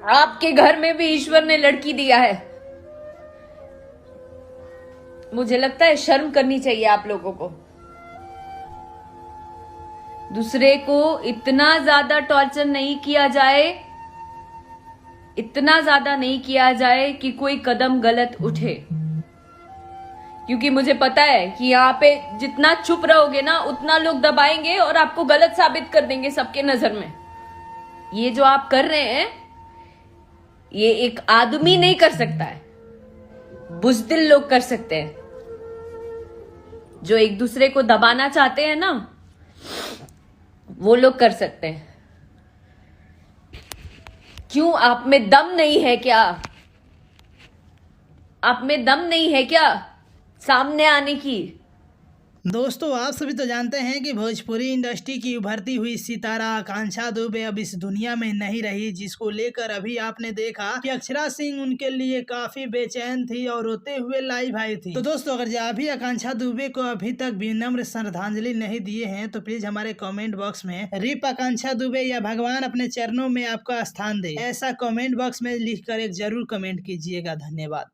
आपके घर में भी ईश्वर ने लड़की दिया है। मुझे लगता है शर्म करनी चाहिए आप लोगों को। दूसरे को इतना ज्यादा टॉर्चर नहीं किया जाए, इतना ज्यादा नहीं किया जाए कि कोई कदम गलत उठे। क्योंकि मुझे पता है कि यहाँ पे जितना चुप रहोगे ना उतना लोग दबाएंगे और आपको गलत साबित कर देंगे सबके नजर में। ये जो आप कर रहे हैं ये एक आदमी नहीं कर सकता है, बुज़दिल लोग कर सकते हैं। जो एक दूसरे को दबाना चाहते हैं ना वो लोग कर सकते हैं। क्यों आप में दम नहीं है क्या? आप में दम नहीं है क्या सामने आने की? दोस्तों आप सभी तो जानते हैं कि भोजपुरी इंडस्ट्री की उभरती हुई सितारा आकांक्षा दुबे अब इस दुनिया में नहीं रही, जिसको लेकर अभी आपने देखा कि अक्षरा सिंह उनके लिए काफी बेचैन थी और रोते हुए लाइव आई थी। तो दोस्तों अगर आप भी आकांक्षा दुबे को अभी तक विनम्र श्रद्धांजलि नहीं दिए हैं तो प्लीज हमारे कमेंट बॉक्स में रिप आकांक्षा दुबे या भगवान अपने चरणों में आपका स्थान दे, ऐसा कमेंट बॉक्स में लिख कर एक जरूर कमेंट कीजिएगा। धन्यवाद।